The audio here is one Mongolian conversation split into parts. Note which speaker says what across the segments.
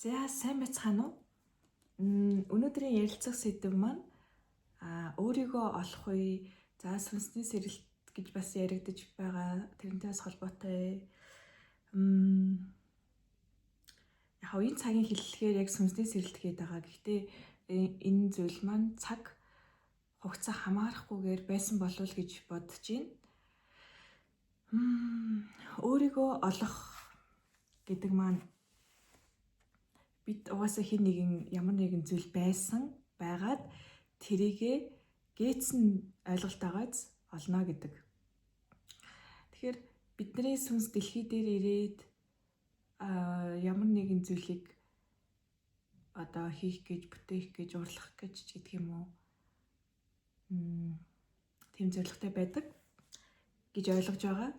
Speaker 1: За сайн байцгаана уу? Өнөөдрийн ярилцах сэдэв маань өөрийгөө олох үе, за сүнсний сэрэлт гэж бас яригдж байгаа. Тэрнээс холбоотой яг энэ цагийн хэллэгээр яг сүнсний сэрэлт гээд байгаа. Гэхдээ энэ зүйл маань цаг хугацаа хамаарахгүйгээр байсан болов уу гэж бодож байна. Өөрийгөө олох гэдэг маань бид угаасаа хин нэгэн ямар нэгэн зүйл байгаад тэрийгэ гээцэн ойлголтоогоос олно гэдэг. Тэгэхээр бидний сүнс дэлхий дээр ирээд ямар нэгэн зүйлийг одоо хийх гэж, бүтээх гэж, урлах гэж гэдэг юм уу? Тийм зорилготой байдаг гэж ойлгож байгаа.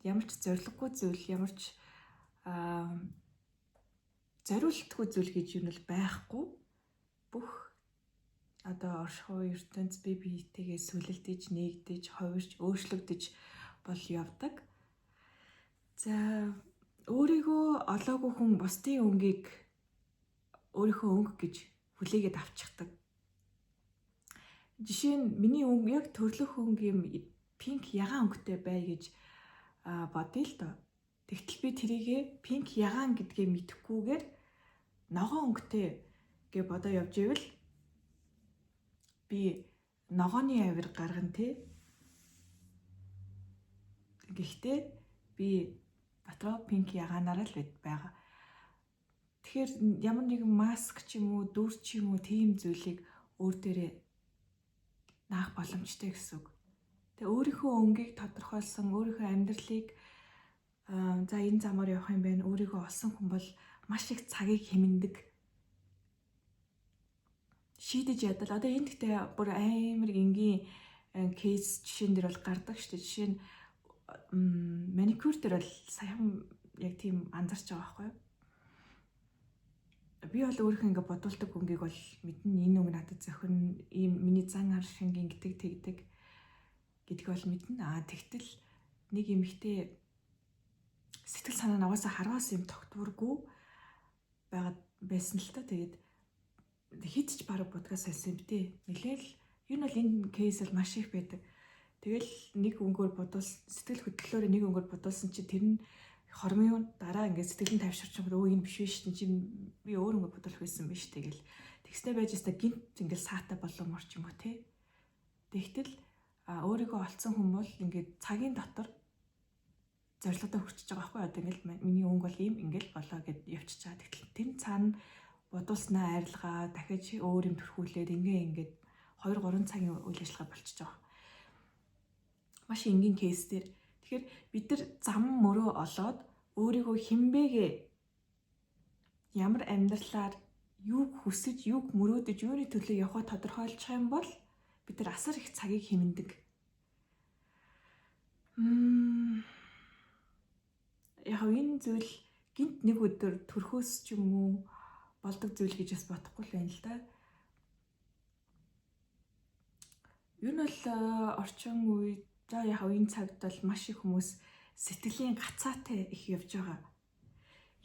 Speaker 1: Ямар ч зориггүй зүйл, ямар ч зориултгүй зүйл гэж юу нь байхгүй. Бүх одоо оршихуй ертөнц бие биетэйгээ сүлэлдэж, нэгдэж, ховирч, өөрчлөгдөж бол явдаг. За өөрийгөө олоогүй хүн бусдын өнгийг өөрийнхөө өнгө гэж хүлээгээд авчихдаг. Жишээ нь миний өнгө яг төрлөх өнгө юм пинк ягаан өнгөтэй бай гэж бодъё л доо. Тэгтэл би тэрийгэ пинк ягаан гэдгээ мэдэхгүйгээр ногоон өнгөтэй гэж бодоо явж ивэл би ногооны авир гаргана тий. Гэхдээ би дотроо пинк ягаанаараа л байгаа. Тэгэхээр ямар нэгэн маск ч юм уу, дүр ч юм уу тийм зүйлийг өөр дээрээ наах боломжтой гэсэн үг. Тэгээ өөрийнхөө өнгийг тодорхойлсон, өөрийнхөө амьдралыг за энэ замаар явах юм байна. Өөрийгөө олсон хүн бол маш их цагийг хэмнэдэг. Шийдэж ядал. Одоо энэ гэхдээ бүр амар энгийн кейс жишээн дээр бол гардаг шүү дээ. Жишээ нь маникюр дээр бол саяхан яг тийм анзарч байгаа байхгүй юу? Би бол өөрийнхөө ингээ бодуулдаг өнгийг бол мэднэ. Энэ өнгө надад зохино. Ийм миний зан ар шинг ингэдэг тэгдэг гэдгийг бол мэднэ. Тэгтэл нэг эмэгтэй сэтгэл санаа нь угаасаа харваас юм тогтворгүй байгаад байсан л та. Тэгээд хэд ч бараг подкаст хийсэн юм дээ. Нэлээл ер нь бол энэ кейс бол маш их байдаг. Тэгэл нэг өнгөөр бодуулсан, сэтгэл хөдлөлөөр нэг өнгөөр бодуулсан чи тэр нь хормын дараа ингээд сэтгэлийн тайвширч өө энэ биш биш чи би өөр өнгө бодуулах байсан биш тэгэл тэгснэ байж өстой гинт ингээд саатай болом орч юм уу те. Тэгтэл өөрийгөө олцсон хүн бол ингээд цагийн дотор зорилгодоо хүрчихэж байгаа байхгүй. Одоо ингээд миний өнгө бол ийм ингээд болоо гэд явчихж байгаа. Тэгтэл тэр цаана бодуулснаа арилгаа дахиж өөр юм төрхүүлээд ингээд 2-3 цагийн үйл ажиллагаа болчихж байгаа. Маш энгийн кейс дээр. Тэгэхээр бид нар зам мөрөө олоод өөрийгөө хинбэгээ ямар амьдралаар юуг хүсэж, юуг мөрөөдөж, юуны төлөө явахаа тодорхойлчих юм бол бид нар асар их цагийг хэмнэдэг. Яг энэ зүйл гинт нэг өдөр төрхөөс ч юм уу болдог зүйл гэж бас бодохгүй л байна л да. Юу нь бол орчин үед за яг энэ цагт бол маш их хүмүүс сэтгэлийн гацаатай их явж байгаа.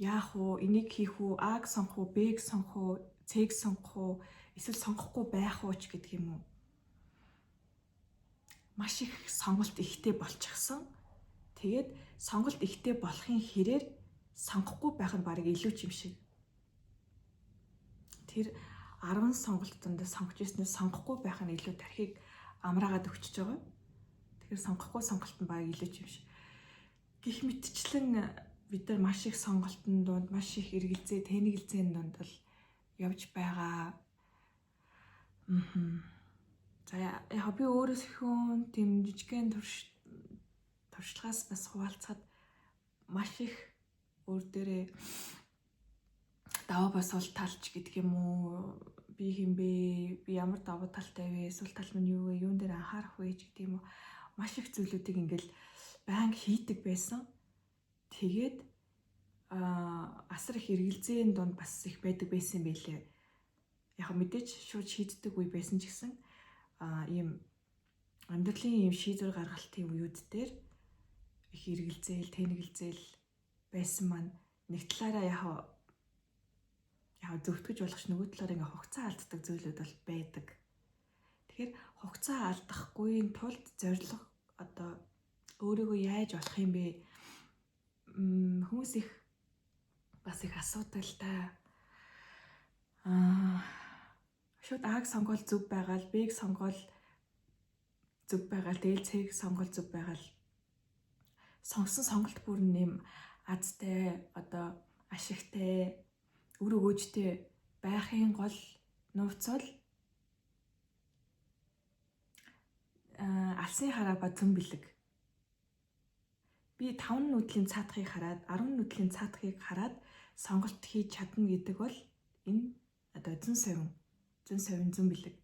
Speaker 1: Яах вэ? Энийг хийх үү? А-г сонгох уу? Б-г сонгох уу? Ц-г сонгох уу? Эсвэл сонгохгүй байх уу ч гэдэг юм уу? Маш их сонголт ихтэй болчихсон. Тэгээд сонголт ихтэй болохын хэрээр сонгохгүй байх нь барыг илүү ч юм шиг. Тэр 10 сонголтонд сонгож ирснээр сонгохгүй байх нь илүү тархийг амраагаад өгчөж байгаа. Тэгэхээр сонгохгүй сонголт нь баг илүү ч юм шиг. Гэх мэтчлэн бид нар маш их сонголтын донд, маш их эргэлзээ, тэнэгэлзээний донд бол явж байгаа. За яг би өөрөөсөө тийм жижигхэн туршлагаас бас хуваалцахад маш их өөр дээрээ даваа бас бол талч гэдэг юм уу? Би хинбэ? Би ямар даваа талтай вэ? Эсвэл тал минь юу вэ? Юун дээр анхаарах вэ гэдэг юм уу? Маш их зүйлүүдийг ингээл байнга хийдэг байсан. Тэгээд асар их эргэлзээний донд бас их байдаг байсан юм байлээ. Яг мэдээж шууд шийддэг үе байсан ч гэсэн ийм амьдралын ийм шийдвэр гаргалтын үеуд дээр их эргэлзээл, тэнэгэлзээл байсан маань нэг талаараа яг яа зөвтгөж болох ш нөгөө талаар ингээ хугацаа алддаг зүйлүүд бол байдаг. Тэгэхээр хугацаа алдахгүй тулд зорилго одоо өөрийгөө яаж болох юм бэ? Хүмүүс их бас их асуудалтай. Шууд А-г сонгол зүг байгаал, Б-г сонгол зүг байгаал, тэгэл С-г сонгол зүг байгаал. Сонгосон сонголт бүр нэм азтай, одоо ашигтай, үр өгөөжтэй байхын гол нууц бол алсын хараа ба зүүн бэлэг. Би 5 нүдлийн цаатахыг хараад 10 нүдлийн цаатахыг хараад сонголт хийж чадна гэдэг бол энэ одоо зүүн совин зүүн бэлэг.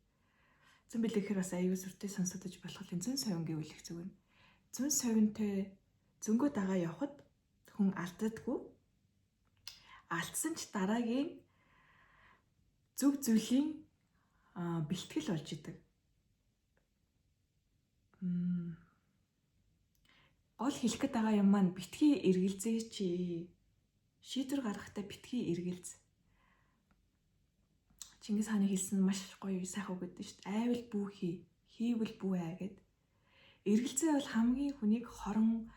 Speaker 1: Зүүн бэлэг гэхээр бас аюул сүртэй сонсогдож болох юм. Зүүн совин гэвэл их зүг нь. Зүүн совинтой зөнгөө дагаа явхад хүн алддаггүй. Алдсан ч дараагийн зөв зүйлийн бэлтгэл болж идэг. Гол хэлэх гээд байгаа юм маань битгий эргэлзээ чи. Шийдвэр гаргахтаа битгий эргэлз. Чингис хааны хэлсэн маш гоё сайхан үг гэдэг шүү дээ. Айвал бүү хий, хийвэл бүү аа гэд. Эргэлзээ бол хамгийн хүнийг хорон.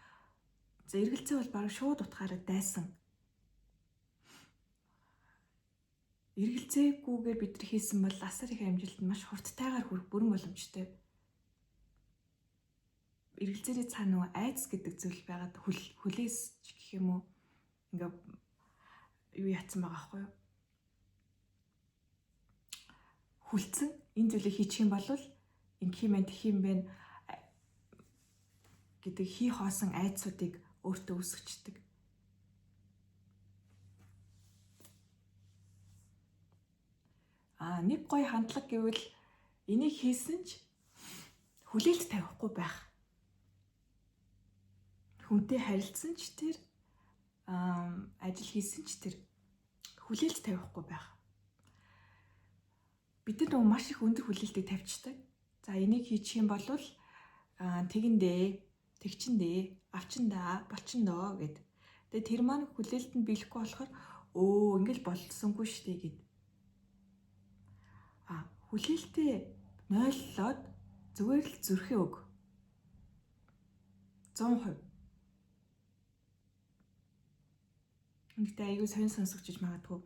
Speaker 1: Эргэлзээ бол баг шууд утгаараа дайсан. Эргэлзээгүйгээр бид нар хийсэн бол асар их амжилт маш хурдтайгаар хүрэх бүрэн боломжтой. Эргэлзээний цаана нөгөө айдас гэдэг зүйл байгаад хүлээс гэх юм уу ингээ юу яатсан байгаа байхгүй юу? Хүлцэн энэ зүйлийг хийчих юм бол ингэх юм байна, тэх юм байна гэдэг хий хоосон айдсуудыг өөртөө үүсгэждэг. Нэг гоё хандлага гэвэл энийг хийсэн ч хүлээлт тавихгүй байх. Хүнтэй харилцсан ч тэр ажил хийсэн ч тэр хүлээлт тавихгүй байх. Бид нар маш их өндөр хүлээлтийг тавьчихдаг. За энийг хийчих юм бол тэгэндээ, тэгчэндээ, авчиндаа, болчиндоо гэд. Тэгээ тэр маань хүлээлтэнд биелэхгүй болохоор ингээл болсонгүй шүү дээ гэд. Хүлээлтээ нойллоод зүгээр л зүрхээ өг. 100%. Үнэхдээ аягүй сонь сонсогчж магадгүй.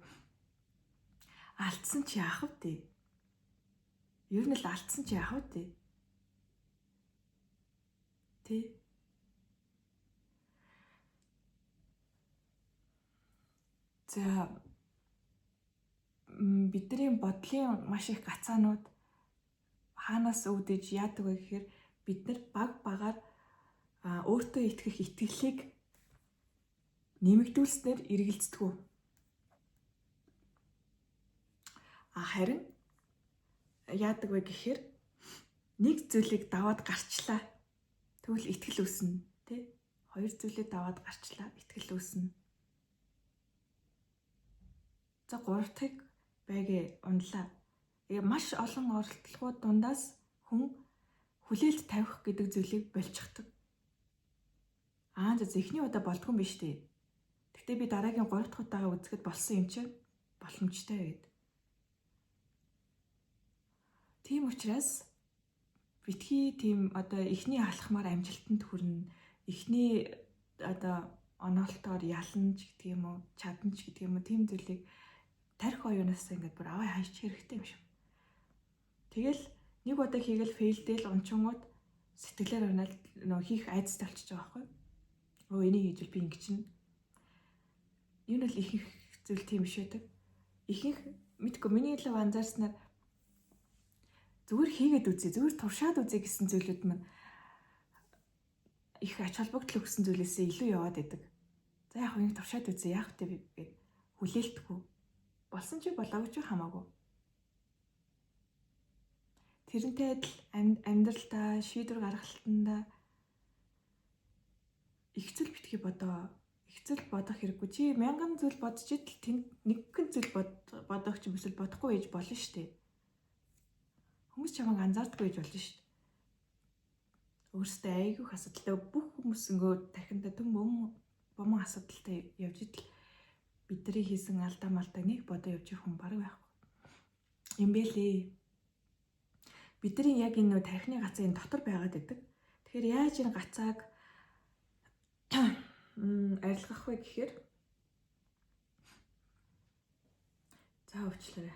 Speaker 1: Алдсан чи яах вэ? Ер нь л алдсан чи яах вэ? Тэ? За бидний бодлын маш их гацаанууд хаанаас үүдэж яадаг вэ гэхээр бид нар баг багаар өөртөө итгэх итгэлийг нэмэгдүүлснээр эргэлздэг. Харин яадаг вэ гэхээр нэг зүйлийг даваад гарчлаа. Тэгвэл итгэл үүснэ, тий? Хоёр зүйлийг даваад гарчлаа, итгэл үүснэ. За гуравтыг байгээ унлаа. Маш олон оролдлогууд дундаас хүн хүлээлт тавих гэдэг зүйлийг болчихдог. За эхний удаа болдгоо юм биш үү? Гэтэ би дараагийн 3 дахь удаага үзэхэд болсон юм чинь боломжтой гэдэг. Тийм учраас битгий тийм одоо эхний алхмаар амжилтанд хүрнэ. Эхний одоо онолтоор ялна ч гэдэг юм уу, чадна ч гэдэг юм уу, тийм зүйлийг тарих оюунаас ингээд бүр аваа хайч хэрэгтэй юм шиг. Тэгэл нэг удаа хийгээл фейлдэл унчингууд сэтгэлээр унаал нөө хийх айдас талчиж байгаа байхгүй. Энийг хийжэл би ингэ чинь. Энэ бол их зүйл тийм биш байдаг. Ихэнх мэдгүй миний л анзаарснаар зүгээр хийгээд үзье, зүгээр туршаад үзье гэсэн зүйлүүд маань их ач холбогдол өгсөн зүйлээсээ илүү яваад байдаг. За яг энийг туршаад үзье, яах вэ гэд хүлээлтгүй. Болсон чи болоогүй ч хамаагүй. Тэрнтэй адил амьдралдаа, шийдвэр гаргалтандаа их зүйл битгий бодох хэрэггүй. Чи 1000 зүйл бодож идэл тэнд нэгэн зүйл бодох ч юм эсвэл бодохгүй байж болно шүү дээ. Хүмүүс чамайг анзаардаггүй байж болно шүү дээ. Өөрөөсөө айгүйх асуудалтай бүх хүмүүс ингээ тархиндаа төм бөмбөг асуудалтай явж идэл Бидний хийсэн алдаа малдаа нэг бодоо явж ирэх хүн бараг байхгүй. Юм бэлээ. Бидний яг энэ нөө тархины гацаа энэ дотор байгаад байдаг. Тэгэхээр яаж энэ гацааг арилгах вэ гэхээр за өвчлөө.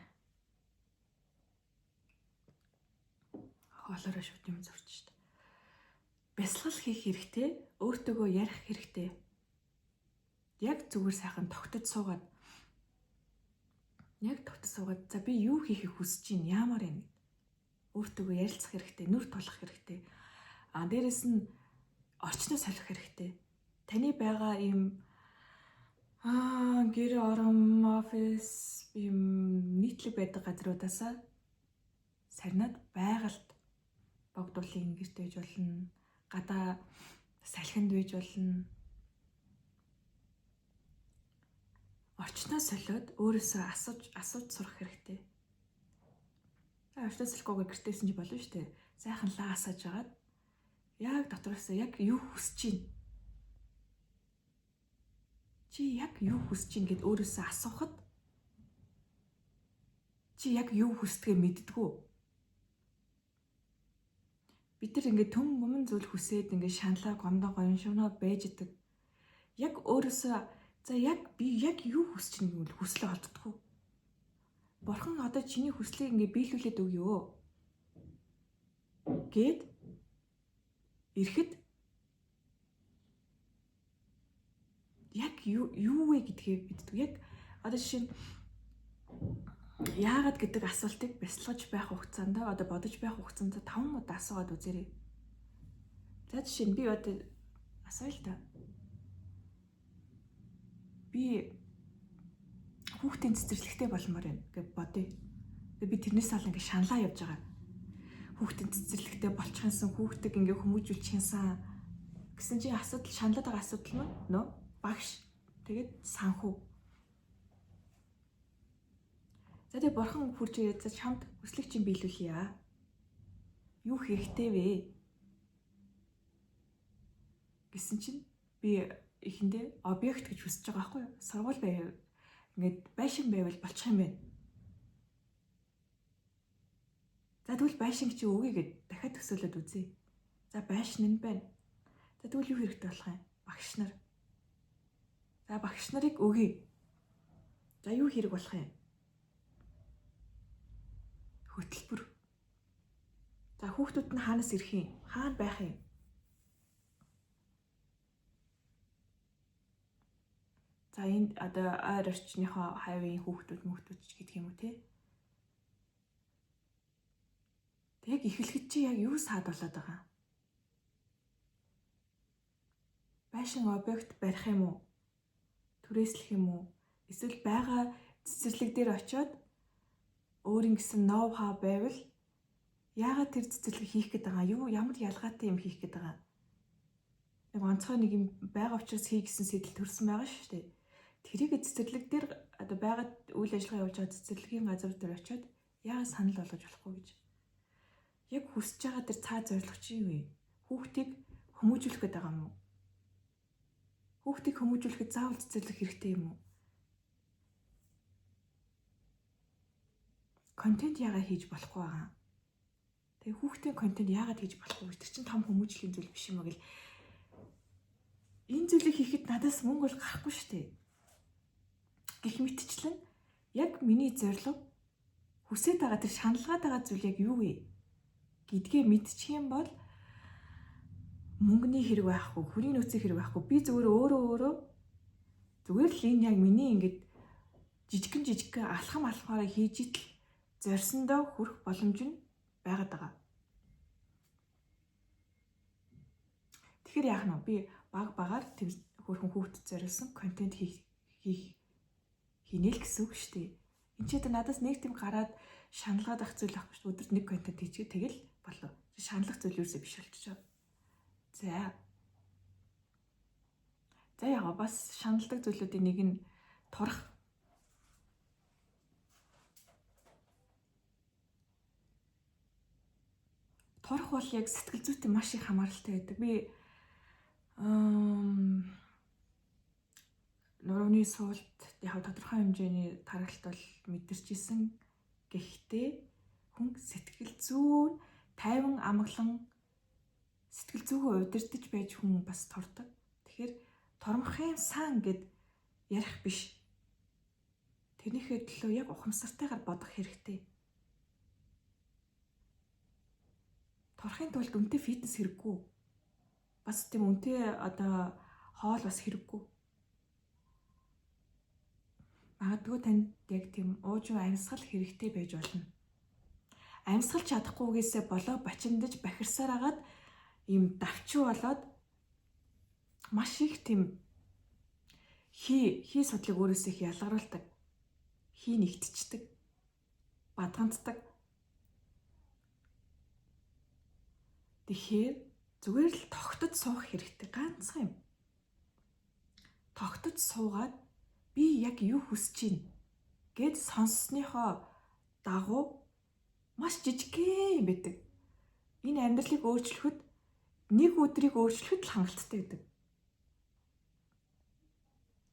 Speaker 1: Хоолороо шууд юм зурч штт. Бясалгал хийх хэрэгтэй, өөртөөгөө ярих хэрэгтэй. Яг зүгээр сайхан тогтож суугаад. За би юу хийхийг хүсэж байна? Яамаар юм? Өөртөөгөө ярилцах хэрэгтэй, нүр тулах хэрэгтэй. Дээрэс нь орчноо солих хэрэгтэй. Таны байгаа ийм гэр орон, офис, ийм нийтлэг байдаг газруудаасаа сарнаад байгальд богдуулын гэрт байж болно. Гадаа салхинд байж болно. Орчноо солиод өөрөөсөө асууж сурах хэрэгтэй. Орчноо солихгүйгээр гэртээсэн чи болно шүү дээ. Сайхан лаа асааж агаад яг дотроосоо яг юу хүсэж чинь. Чи яг юу хүсэж чинь гэд өөрөөсөө асуухад чи яг юу хүсдгээ мэддэггүй. Бид нар ингээд төм мөн зүйл хүсээд ингээд шаналаа гомдоо гоён шунаа байж идэг. Яг өөрөөсөө за яг би яг юу хүсэж чинь гэвэл хүслээ олддоггүй. Бурхан одоо чиний хүслийг ингээд биелүүлээд өгөө гэд ирэхэд яг юу вэ гэдгийг мэддэг. Яг одоо жишээ нь яагаад гэдэг асуултыг бясалгаж байх хугацаанд одоо бодож байх хугацаанд 5 удаа асууад үзээрэй. За жишээ нь би одоо асууя л та. Би хүүхдийн цэцэрлэгтэй болмоор байна гэж бодъё. Тэгээ би тэрнээс ал ингэ шаналаа явж байгаа. Хүүхдийн цэцэрлэгтэй болчихсон, хүүхдийг ингэ хүмүүжүүлчихсэн гэсэн чи асуудал шаналаад байгаа асуудал нь нөө багш. Тэгээд санхүү. За тэгээ бурхан хурж ирээд за чамд хүслийг чинь биелүүлье. Юу хэрэгтэй вэ? Гэсэн чинь би эхэндээ объект гэж хүсэж байгаа байхгүй юу? Сургууль байв. Ингээд байшин байвал болчих юм байна. За тэгвэл байшин чи өгье гэд дахиад төсөөлөд үзье. За байшин нь байна. За тэгвэл юу хэрэгтэй болох юм? Багш нар. За багш нарыг өгье. За юу хэрэг болох юм? Хөтөлбөр. За хүүхдүүд нь хаанаас ирэх юм? Хаана байх юм? За энэ одоо ойр орчныхоо хавийн хүүхдүүд гэдэг юм уу те? Тэг эхлэхэд чи яг юу саад болоод байгаа? Байшин объект барих юм уу? Түрээслэх юм уу? Эсвэл байгаа цэцэрлэг дээр очиод өөрийн гэсэн ноу хау байвал яагаад тэр цэцэрлэг хийх гээд байгаа? Юу ямар ялгаатай юм хийх гээд байгаа? Нэг онцгой нэг юм байгаа учраас хий гэсэн сэтэл төрсэн байгаа шүү дээ. Тэрийг цэцэрлэг дээр одоо байгаад үйл ажиллагаа явуулж байгаа цэцэрлэгийн газар дээр очиод яагаад санал болгож болохгүй гэж. Яг хүсэж байгаа тэр цаа зорилго чи юу вэ? Хүүхдийг хүмүүжүүлэх гээд байгаа юм уу? Хүүхдийг хүмүүжүүлэхэд заавал цэцэрлэг хэрэгтэй юм уу? Контент яагаад хийж болохгүй байгаа? Тэгээ хүүхдийн контент яагаад хийж болохгүй гэж тэр чинь том хүмүүжлийн зүйл биш юм аа гэл. Энэ зүйлийг хийхэд надаас мөнгө бол гарахгүй шүү дээ. Гэх мэтчлэн яг миний зорилго хүсэж байгаа тэр шаналгаад байгаа зүйл яг юу вэ гэдгээ мэдчих юм бол мөнгөний хэрэг байхгүй, хүрийн нөөцийн хэрэг байхгүй. Би зүгээр өөрөө зүгээр л энэ яг миний ингэж жижигхэн алхамаараа хийж идэл зорьсондоо хүрэх боломж нь байгаад байгаа. Тэгэхээр яах нь би багаар хөрхөн хүүхдэд зориулсан контент хийнэ л гэсэн үг шүү дээ. Энд ч надаас нэг тийм гараад шаналгаад ах зүйл авахгүй шүү. Өдөрт нэг контент хийчихээ тэгэл болов. Шаналх зүйл юусээ биш болчихоо. За яага бас шаналдаг зүйлүүдийн нэг нь турах. Турах бол яг сэтгэл зүйтэй маш их хамааралтай байдаг. Би нурууны суулт яг тодорхой хэмжээний таргалт бол мэдэрчсэн. Гэхдээ хүн сэтгэл зүйн тайван амгалан сэтгэл зүйгөө удирдах байж хүн бас турдаг. Тэгэхээр тормохын сан гэд ярих биш. Тэрнийхээ төлөө яг ухамсартайгаар бодох хэрэгтэй. Торхын тулд үнэтэй фитнес хэрэггүй. Бас тийм үнэтэй одоо хоол бас хэрэггүй. Магадгүй танд яг тийм уужим амьсгал хэрэгтэй байж болно. Амьсгалж чадахгүйгээсээ болоо бачиндаж бахирсаар агаад ийм давчуу болоод маш их тийм хий судлыг өөрөөсөө их ялгаруулдаг. Хий нэгтчдэг. Бадганддаг. Тэгэхээр зүгээр л тогтож суух хэрэгтэй. Ганцхан юм. Тогтож суугаад би яг юу хүсэж байна гэд сонссныхоо дагуу маш жижигхэн юм байдаг. Энэ амьдралыг өөрчлөхөд нэг өдрийг өөрчлөхөд л хангалттай байдаг.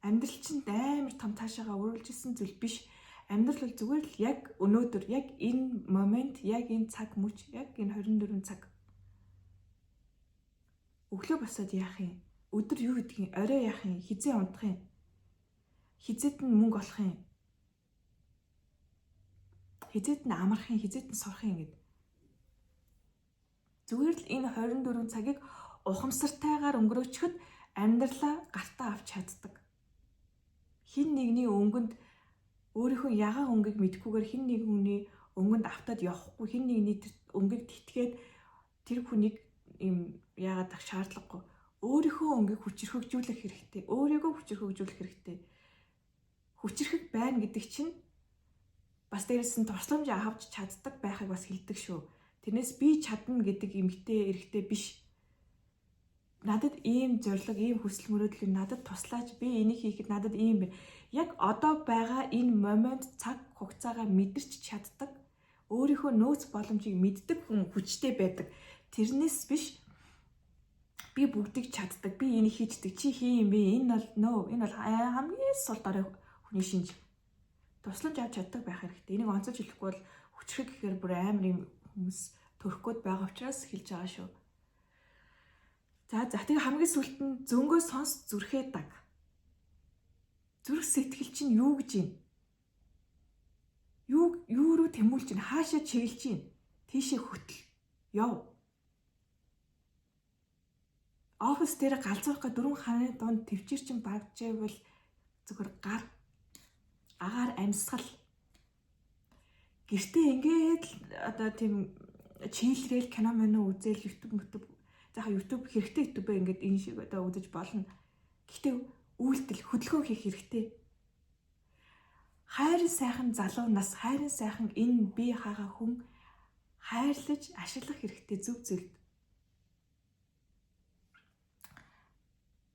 Speaker 1: Амьдрал чинь амар том цаашаага өргөлжсэн зүйл биш. Амьдрал бол зүгээр л яг өнөөдөр, яг энэ момент, яг энэ цаг мөч, яг энэ 24 цаг. Өглөө босоод яах юм? Өдөр юу гэдэг юм? Орой яах юм? Хизээ унтах юм? Хизээд нь мөнгө олох юм? Хизээд нь амарх юм? Хизээд нь сурах юм гэд. Зүгээр л энэ 24 цагийг ухамсартайгаар өнгөрөөчхөд амьдралаа гартаа авч чаддаг. Хин нэгний өнгөнд өөрийнхөө ягаан өнгийг мэдхгүйгээр хин нэг хүний өнгөнд автаад явахгүй, хин нэгний өнгийг тэтгээд тэр хүнийг юм яагаад ах шаардлагагүй. Өөрийнхөө өнгийг хүчрхэгжүүлэх хэрэгтэй. Өөрийгөө хүчрхэгжүүлэх хэрэгтэй. Хүчрхэг байна гэдэг чинь бас дээрээс нь турсламж авч чаддаг байхыг бас хэлдэг шүү. Тэрнээс би чадна гэдэг эмгтэй эрэгтэй биш. Надад ийм зориг, ийм хүсэл мөрөөдөл надад туслаач, би энийг хийхэд надад ийм байна. Яг одоо байгаа энэ момент цаг хугацаагаа мэдэрч чаддаг, өөрийнхөө нөөц боломжийг мэддэг хүн хүчтэй байдаг. Тэрнээс биш би бүгдийг чаддаг, би энийг хийждэг, чи хий юм бэ? Энэ бол хамгийн сул дорой хүний шинж. Тусламж авч чаддаг байх хэрэгтэй. Энийг онцолж хэлэхгүй бол хүчрэг гэхээр бүр амар юм хүмүүс төрөх гээд байгаа учраас хэлж байгаа шүү. За тэгээ хамгийн сүүлд нь зөнгөө сонс зүрхээ даг. Зүрх сэтгэл чинь юу гэж юм? Юу руу тэмүүлж байна? Хаашаа чиглэж байна? Тийшээ хөтөл. Яв. Офис дээр галзуурах гэ 4 хааны дунд төвчээр чинь багжээвэл зүгээр гар агаар амьсгал. Гэртээ ингээд одоо тийм чийлрээл кино мөн үзэл YouTube хэрэгтэй YouTube ингээд энэ шиг одоо үзэж болно. Гэхдээ үйлдэл хөдөлгөөн хийх хэрэгтэй. Хайрын сайхан залуу нас, хайрын сайхан энэ би хаага хүн хайрлаж ашиглах хэрэгтэй зөв зөв.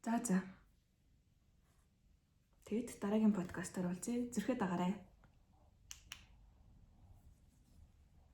Speaker 1: За. Тэгэд дараагийн подкастаар уулзъя. Зүрхээ дагаарай.